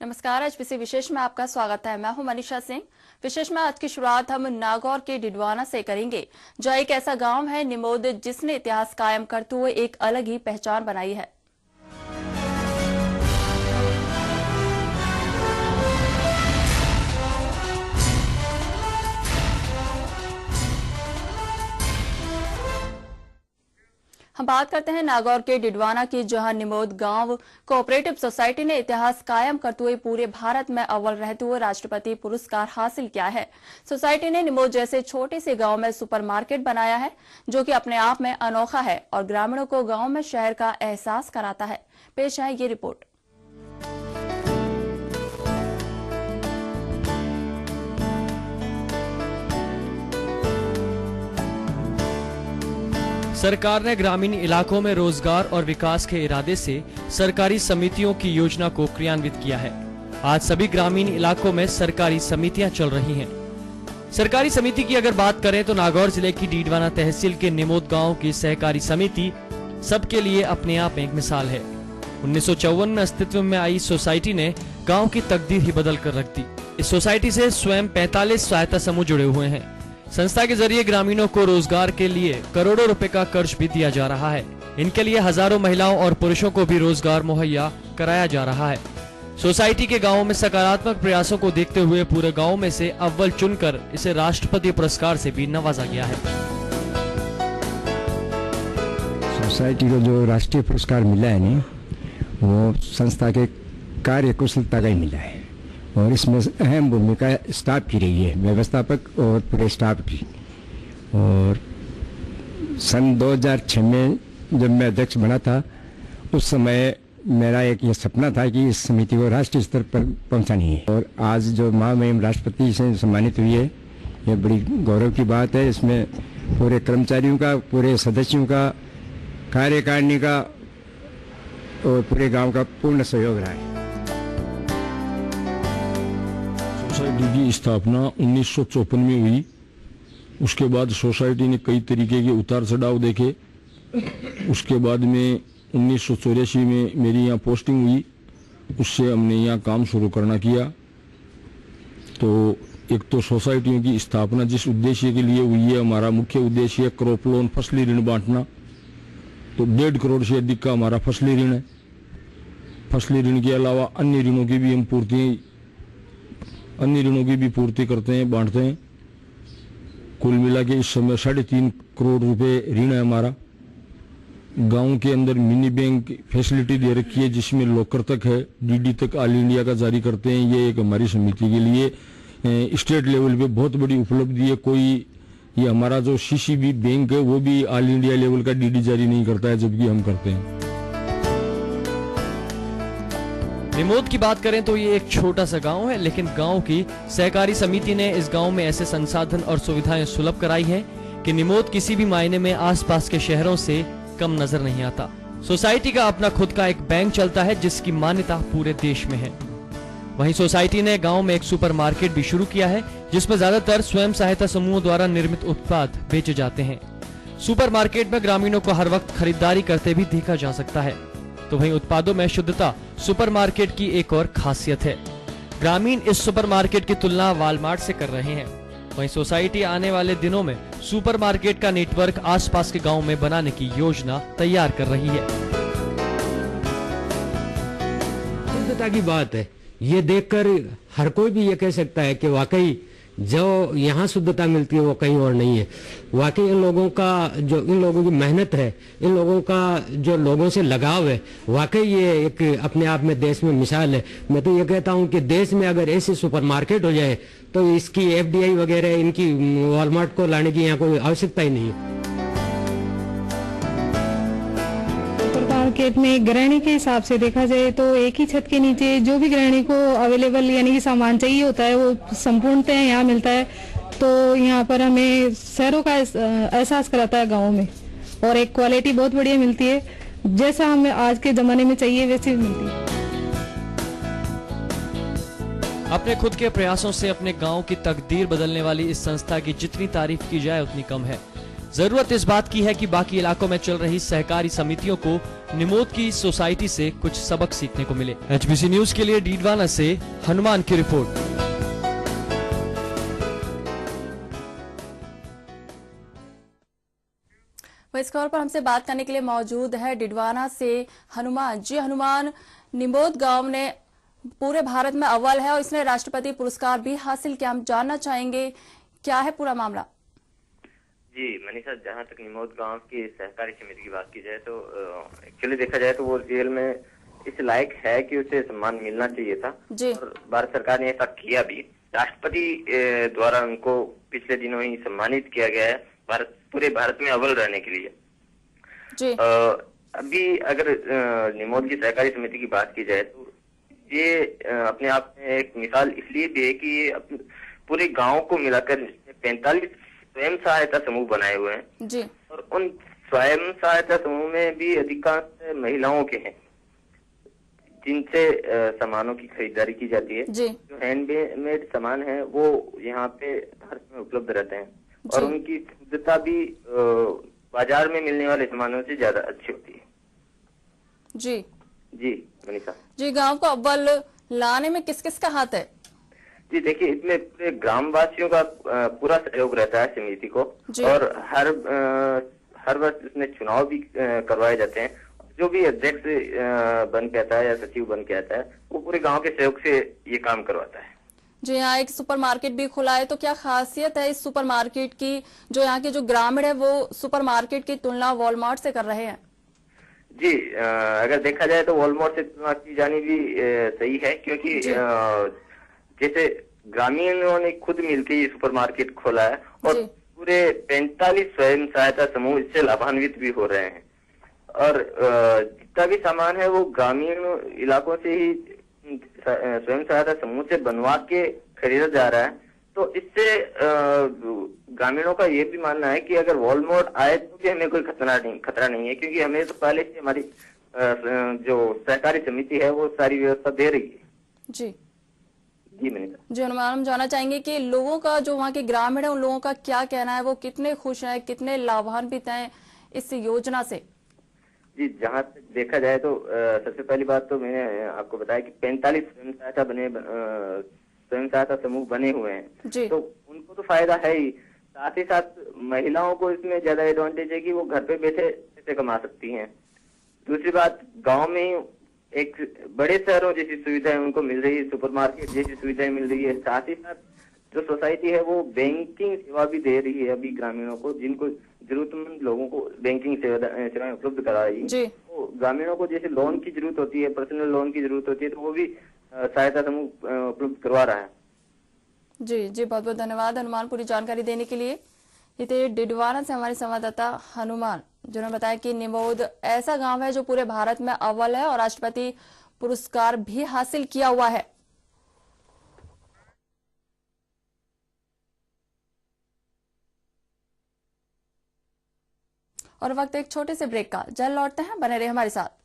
नमस्कार, एचपीसी विशेष में आपका स्वागत है। मैं हूं मनीषा सिंह। विशेष में आज की शुरुआत हम नागौर के डिडवाना से करेंगे, जो एक ऐसा गांव है निमोद जिसने इतिहास कायम करते हुए एक अलग ही पहचान बनाई है। हम बात करते हैं नागौर के डिडवाना की, जहां निमोद गांव कोऑपरेटिव सोसाइटी ने इतिहास कायम करते हुए पूरे भारत में अव्वल रहते हुए राष्ट्रपति पुरस्कार हासिल किया है। सोसाइटी ने निमोद जैसे छोटे से गांव में सुपरमार्केट बनाया है, जो कि अपने आप में अनोखा है और ग्रामीणों को गांव में शहर का एहसास कराता है। पेश है ये रिपोर्ट। सरकार ने ग्रामीण इलाकों में रोजगार और विकास के इरादे से सरकारी समितियों की योजना को क्रियान्वित किया है। आज सभी ग्रामीण इलाकों में सरकारी समितियां चल रही हैं। सरकारी समिति की अगर बात करें तो नागौर जिले की डिडवाना तहसील के निमोद गांव की सहकारी समिति सबके लिए अपने आप में एक मिसाल है। 1954 में अस्तित्व में आई सोसाइटी ने गाँव की तकदीर ही बदल कर रख दी। इस सोसाइटी से स्वयं 45 सहायता समूह जुड़े हुए हैं। संस्था के जरिए ग्रामीणों को रोजगार के लिए करोड़ों रुपए का कर्ज भी दिया जा रहा है। इनके लिए हजारों महिलाओं और पुरुषों को भी रोजगार मुहैया कराया जा रहा है। सोसाइटी के गांवों में सकारात्मक प्रयासों को देखते हुए पूरे गांव में से अव्वल चुनकर इसे राष्ट्रपति पुरस्कार से भी नवाजा गया है। सोसाइटी को जो राष्ट्रीय पुरस्कार मिला है नहीं, वो संस्था के कार्य कुशलता का ही मिला है और इसमें अहम भूमिका स्टाफ की रही है, व्यवस्थापक और पूरे स्टाफ की। और सन 2006 में जब मैं अध्यक्ष बना था, उस समय मेरा एक ये सपना था कि इस समिति को राष्ट्रीय स्तर पर पहुंचानी है। और आज जो महामहिम राष्ट्रपति से सम्मानित हुई है, ये बड़ी गौरव की बात है। इसमें पूरे कर्मचारियों का, पूरे सदस्यों का, कार्यकारिणी का और पूरे गाँव का पूर्ण सहयोग रहा है। सोसाइटी की स्थापना 1954 में हुई। उसके बाद सोसाइटी ने कई तरीके के उतार चढ़ाव देखे। उसके बाद में 1984 में मेरी यहाँ पोस्टिंग हुई, उससे हमने यहाँ काम शुरू करना किया। तो एक तो सोसाइटियों की स्थापना जिस उद्देश्य के लिए हुई है, हमारा मुख्य उद्देश्य है क्रॉप लोन, फसली ऋण बांटना। तो 1.5 करोड़ से अधिक का हमारा फसली ऋण है। फसली ऋण के अलावा अन्य ऋणों की भी हम पूर्ति करते हैं, बांटते हैं। कुल मिला के इस समय 3.5 करोड़ रुपए ऋण है हमारा। गांव के अंदर मिनी बैंक फैसिलिटी दे रखी है, जिसमें लॉकर तक है, डीडी तक ऑल इंडिया का जारी करते हैं। ये एक हमारी समिति के लिए स्टेट लेवल पे बहुत बड़ी उपलब्धि है। ये हमारा जो सीसीबी बैंक है, वो भी ऑल इंडिया लेवल का डीडी जारी नहीं करता है, जबकि हम करते हैं। निमोद की बात करें तो ये एक छोटा सा गांव है, लेकिन गांव की सहकारी समिति ने इस गांव में ऐसे संसाधन और सुविधाएं सुलभ कराई है कि निमोद किसी भी मायने में आसपास के शहरों से कम नजर नहीं आता। सोसाइटी का अपना खुद का एक बैंक चलता है, जिसकी मान्यता पूरे देश में है। वहीं सोसाइटी ने गांव में एक सुपरमार्केट भी शुरू किया है, जिसमें ज्यादातर स्वयं सहायता समूहों द्वारा निर्मित उत्पाद बेचे जाते हैं। सुपरमार्केट में ग्रामीणों को हर वक्त खरीदारी करते भी देखा जा सकता है। तो वहीं उत्पादों में शुद्धता सुपरमार्केट की एक और खासियत है। ग्रामीण इस सुपरमार्केट की तुलना वॉलमार्ट से कर रहे हैं। वहीं सोसाइटी आने वाले दिनों में सुपरमार्केट का नेटवर्क आसपास के गांव में बनाने की योजना तैयार कर रही है। शुद्धता की बात है, ये देखकर हर कोई भी ये कह सकता है कि वाकई जो यहाँ शुद्धता मिलती है वो कहीं और नहीं है। वाकई इन लोगों की मेहनत है, इन लोगों का जो लोगों से लगाव है, वाकई ये एक अपने आप में देश में मिसाल है। मैं तो ये कहता हूँ कि देश में अगर ऐसे सुपरमार्केट हो जाए तो इसकी एफडीआई वगैरह, इनकी वॉलमार्ट को लाने की यहाँ कोई आवश्यकता ही नहीं है। मार्केट में गृहिणी के हिसाब से देखा जाए तो एक ही छत के नीचे जो भी गृहिणी को अवेलेबल यानी कि सामान चाहिए होता है, वो संपूर्णतः यहाँ मिलता है। तो यहाँ पर हमें शहरों का एहसास कराता है गाँव में, और एक क्वालिटी बहुत बढ़िया मिलती है, जैसा हमें आज के जमाने में चाहिए वैसी मिलती है। अपने खुद के प्रयासों से अपने गांव की तकदीर बदलने वाली इस संस्था की जितनी तारीफ की जाए उतनी कम है। जरूरत इस बात की है कि बाकी इलाकों में चल रही सहकारी समितियों को निमोद की सोसाइटी से कुछ सबक सीखने को मिले। HBC न्यूज के लिए डीडवाना से हनुमान की रिपोर्ट। इस खबर पर हमसे बात करने के लिए मौजूद है डिडवाना से हनुमान जी। हनुमान, निमोद गांव ने पूरे भारत में अव्वल है और इसने राष्ट्रपति पुरस्कार भी हासिल किया। हम जानना चाहेंगे क्या है पूरा मामला। जी मनीषा, जहाँ तक निमोद गांव की सहकारी समिति की बात की जाए तो एक्चुअली देखा जाए तो वो रियल में इस लायक है कि उसे सम्मान मिलना चाहिए था जी। और भारत सरकार ने ऐसा किया भी। राष्ट्रपति द्वारा उनको पिछले दिनों ही सम्मानित किया गया है पूरे भारत में अव्वल रहने के लिए जी। अभी अगर निमोद की सहकारी समिति की बात की जाए तो ये अपने आप में एक मिसाल इसलिए भी है कि ये पूरे गांव को मिलाकर 45 स्वयं सहायता समूह बनाए हुए हैं जी। और उन स्वयं सहायता समूह में भी अधिकांश महिलाओं के हैं जिनसे सामानों की खरीदारी की जाती है जी। जो हैंडमेड सामान है वो यहाँ पे भारत में उपलब्ध रहते हैं और उनकी शुद्धता भी बाजार में मिलने वाले सामानों से ज्यादा अच्छी होती है। जी जी मनीषा जी, गांव को अव्वल लाने में किस किस का हाथ है? जी देखिए, इसमें पूरे ग्रामवासियों का पूरा सहयोग रहता है समिति को और हर वर्ष इसमें चुनाव भी करवाए जाते हैं। जो भी अध्यक्ष बन के आता है या सचिव बन के आता है वो पूरे गांव के सहयोग से ये काम करवाता है। जी, यहाँ एक सुपरमार्केट भी खुला है, तो क्या खासियत है इस सुपरमार्केट की? जो यहाँ के जो ग्रामीण है वो सुपरमार्केट की तुलना वॉलमार्ट से कर रहे हैं। जी अगर देखा जाए तो वॉलमार्ट से तुलना की जानी भी सही है, क्योंकि जैसे ग्रामीणों ने खुद मिलकर ये सुपरमार्केट खोला है और पूरे 45 स्वयं सहायता समूह इससे लाभान्वित भी हो रहे हैं और जितना भी सामान है वो ग्रामीण इलाकों से ही स्वयं सहायता समूह से बनवा के खरीदा जा रहा है। तो इससे ग्रामीणों का ये भी मानना है कि अगर वॉलमार्ट आए तो भी हमें कोई खतरा नहीं है, क्योंकि हमें तो पहले से हमारी जो सहकारी समिति है वो सारी व्यवस्था दे रही है। जी जी मनीषा जी, अनुमान हम जानना चाहेंगे कि लोगों का, जो वहाँ के ग्रामीण है, उन लोगों का क्या कहना है, वो कितने खुश हैं, कितने लाभान्वित हैं इस योजना से? जी जहाँ तक देखा जाए तो सबसे पहली बात तो मैंने आपको बताया कि 45 स्वयं सहायता समूह बने हुए हैं जी। तो उनको तो फायदा है ही, साथ ही साथ महिलाओं को इसमें ज्यादा एडवांटेज है कि वो घर पे बैठे पैसे कमा सकती हैं। दूसरी बात, गांव में ही एक बड़े शहरों जैसी सुविधाएं उनको मिल रही है, सुपरमार्केट जैसी सुविधाएं मिल रही है। साथ ही साथ जो सोसाइटी है वो बैंकिंग सेवा भी दे रही है अभी ग्रामीणों को, जिनको जरूरतमंद लोगों को बैंकिंग सेवाएं उपलब्ध करा रही है। तो ग्रामीणों को जैसे लोन की जरूरत होती है, पर्सनल लोन की जरूरत होती है, तो वो भी सहायता समूह उपलब्ध करवा रहा है। जी जी, बहुत बहुत धन्यवाद हनुमान पूरी जानकारी देने के लिए। ये थे डिडवाना से हमारे संवाददाता हनुमान, जिन्होंने बताया कि निमोद ऐसा गांव है जो पूरे भारत में अव्वल है और राष्ट्रपति पुरस्कार भी हासिल किया हुआ है। और वक्त एक छोटे से ब्रेक का, जल्द लौटते हैं, बने रहे हमारे साथ।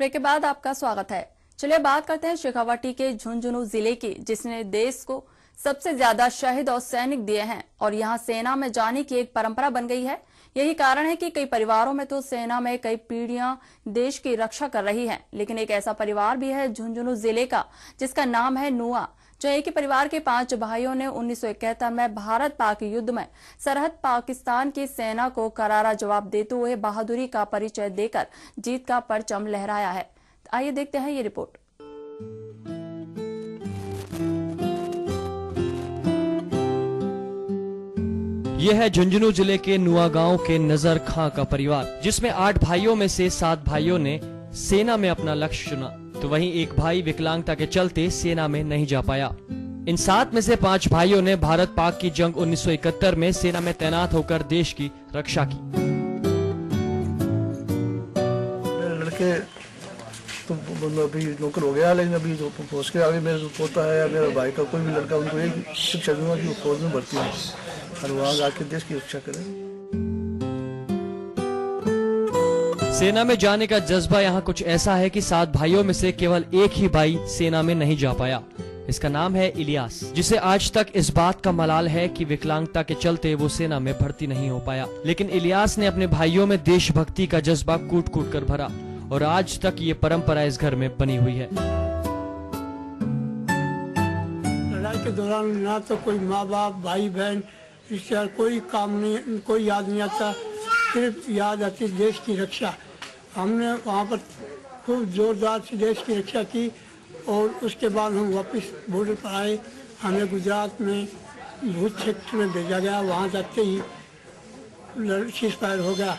ब्रेक के बाद आपका स्वागत है। चलिए बात करते हैं शेखावाटी के झुंझुनू जिले की, जिसने देश को सबसे ज्यादा शहीद और सैनिक दिए हैं और यहाँ सेना में जाने की एक परंपरा बन गई है। यही कारण है कि कई परिवारों में तो सेना में कई पीढ़ियां देश की रक्षा कर रही हैं। लेकिन एक ऐसा परिवार भी है झुंझुनू जिले का, जिसका नाम है नुआ, जो एक ही परिवार के 5 भाइयों ने 1971 में भारत पाक युद्ध में सरहद पाकिस्तान की सेना को करारा जवाब देते हुए बहादुरी का परिचय देकर जीत का परचम लहराया है। आइए देखते हैं ये रिपोर्ट। यह है झुंझुनू जिले के नुआ गांव के नजर खां का परिवार, जिसमें 8 भाइयों में से 7 भाइयों ने सेना में अपना लक्ष्य चुना, तो वहीं एक भाई विकलांगता के चलते सेना में नहीं जा पाया। इन 7 में से 5 भाइयों ने भारत पाक की जंग 1971 में सेना में तैनात होकर देश की रक्षा की। लड़के तो अभी नौकर हो गया, लेकिन अभी जो फौज के आगे मेरा जो पोता है या मेरा भाई का कोई भी लड़का, उनको एक शिक्षा दूंगा कि वो फौज में भर्ती हो और वहाँ जाके देश की रक्षा करें। सेना में जाने का जज्बा यहाँ कुछ ऐसा है कि 7 भाइयों में से केवल एक ही भाई सेना में नहीं जा पाया। इसका नाम है इलियास, जिसे आज तक इस बात का मलाल है कि विकलांगता के चलते वो सेना में भर्ती नहीं हो पाया। लेकिन इलियास ने अपने भाइयों में देशभक्ति का जज्बा कूट कूट कर भरा और आज तक ये परंपरा इस घर में बनी हुई है। लड़ाई के दौरान ना तो कोई माँ बाप, भाई बहन, रिश्तेदार, कोई काम नहीं, कोई याद नहीं आता, सिर्फ याद आती देश की रक्षा। हमने वहाँ पर खूब जोरदार से देश की रक्षा की और उसके बाद हम वापस बॉर्डर पर आए। हमें गुजरात में भूज क्षेत्र में भेजा गया। वहाँ जाते ही सीज फायर हो गया।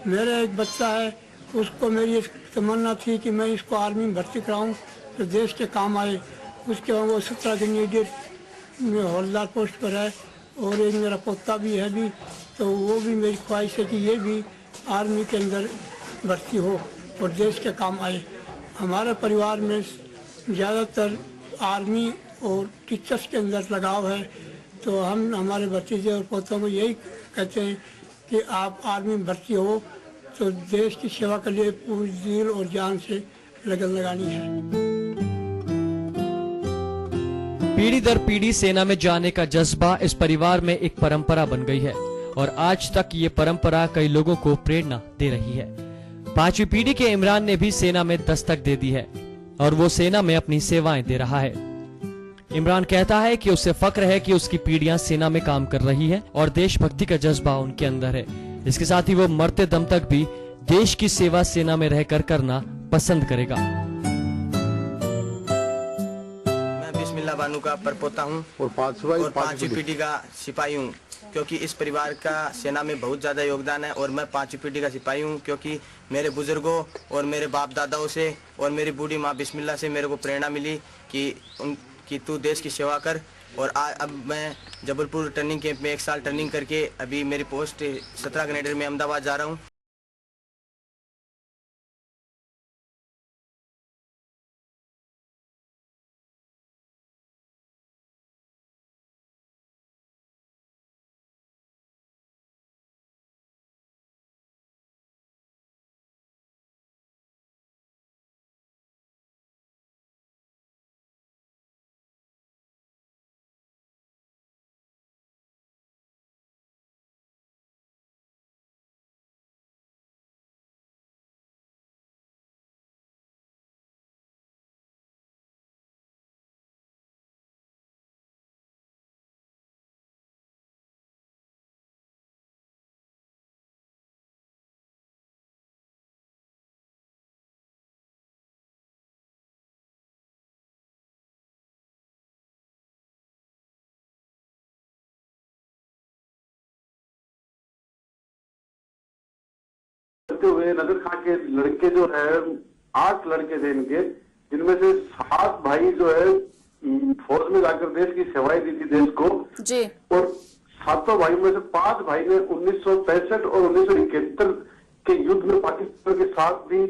मेरा एक बच्चा है, उसको मेरी तमन्ना थी कि मैं इसको आर्मी में भर्ती कराऊँ तो देश के काम आए। उसके बाद वो 17 ग्रेनेडियर में हवलदार पोस्ट पर है और एक मेरा पोता भी है भी, तो वो भी मेरी ख्वाहिश है कि ये भी आर्मी के अंदर भर्ती हो और देश के काम आए। हमारे परिवार में ज़्यादातर आर्मी और टीचर्स के अंदर लगाव है, तो हम हमारे भतीजे और पोतों को यही कहते हैं कि आप आर्मी में भर्ती हो तो देश की सेवा के लिए पूरी दिल और जान से लगन लगानी है। पीढ़ी दर पीढ़ी सेना में जाने का जज्बा इस परिवार में एक परंपरा बन गई है और आज तक ये परंपरा कई लोगों को प्रेरणा दे रही है। 5वीं पीढ़ी के इमरान ने भी सेना में दस्तक दे दी है और वो सेना में अपनी सेवाएं दे रहा है। इमरान कहता है कि उसे फक्र है कि उसकी पीढ़ियां सेना में काम कर रही है और देशभक्ति का जज्बा उनके अंदर है। इसके साथ ही वो मरते दम तक भी देश की सेवा सेना में रहकर करना पसंद करेगा। मैं बिस्मिल्लाह बानू का परपोता हूँ और 5वीं पीढ़ी का सिपाही हूँ, क्योंकि इस परिवार का सेना में बहुत ज़्यादा योगदान है। और मैं 5वीं पीढ़ी का सिपाही हूँ क्योंकि मेरे बुजुर्गों और मेरे बाप दादाओं से और मेरी बूढ़ी माँ बिस्मिल्लाह से मेरे को प्रेरणा मिली कि तू देश की सेवा कर। और अब मैं जबलपुर ट्रेनिंग कैंप में 1 साल ट्रेनिंग करके अभी मेरी पोस्ट 17 ग्रेनेडियर में अहमदाबाद जा रहा हूँ। हुए नजर खां के लड़के जो है 8 लड़के थे इनके, जिनमें से 7 भाई जो है फौज में जाकर देश की सेवाएं दी थी देश को जी। और 7 भाई में से 5 भाई ने 1965 और 1971 के युद्ध में पाकिस्तान के साथ भी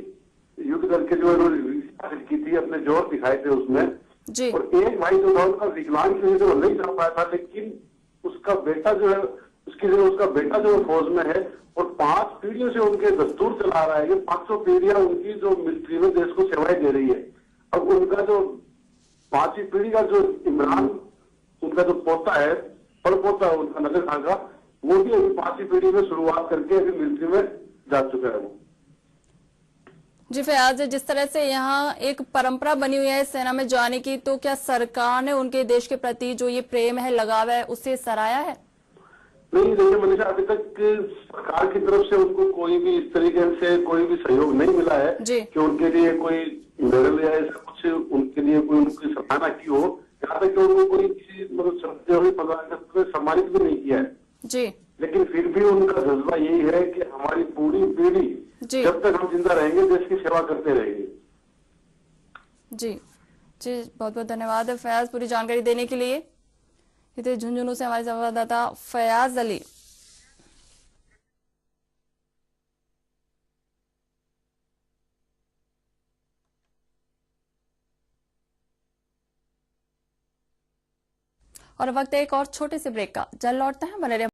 युद्ध करके जो हासिल की थी, अपने जोर दिखाए थे उसमें जी। और एक भाई जो था उनका विकलांग की वजह से वो नहीं जा पाया था, लेकिन उसका बेटा जो है उसका बेटा जो फौज में है और 5 पीढ़ियों से उनके दस्तूर चला रहा है। ये 500 पीढ़ियां उनकी जो मिलिट्री में देश को सेवाएं दे रही है। अब उनका जो 5वीं पीढ़ी का जो इमरान उनका जो पोता है, पड़पोता है उनका नजर खां का, वो भी अभी 5वीं पीढ़ी में शुरुआत करके अभी मिलिट्री में जा चुका है वो। जी फयाज, जिस तरह से यहाँ एक परंपरा बनी हुई है सेना में जाने की, तो क्या सरकार ने उनके देश के प्रति जो ये प्रेम है, लगाव है, उसे सराहा है? नहीं, देखिए मनीषा, अभी तक सरकार की तरफ से उनको कोई भी इस तरीके से कोई भी सहयोग नहीं मिला है कि उनके लिए कोई मेडल या ऐसा कुछ उनके लिए कोई उनकी सराहना की हो। यहाँ तक कि उनको कोई किसी मतलब सम्मानित भी नहीं किया है जी। लेकिन फिर भी उनका जज्बा यही है कि हमारी पूरी पीढ़ी जब तक हम जिंदा रहेंगे देश की सेवा करते रहेंगे। जी जी, बहुत बहुत धन्यवाद फयाज पूरी जानकारी देने के लिए। इधर झुंझुनू से हमारे संवाददाता फयाज अली। और वक्त एक और छोटे से ब्रेक का। जल्द लौटते हैं, बने रहिए।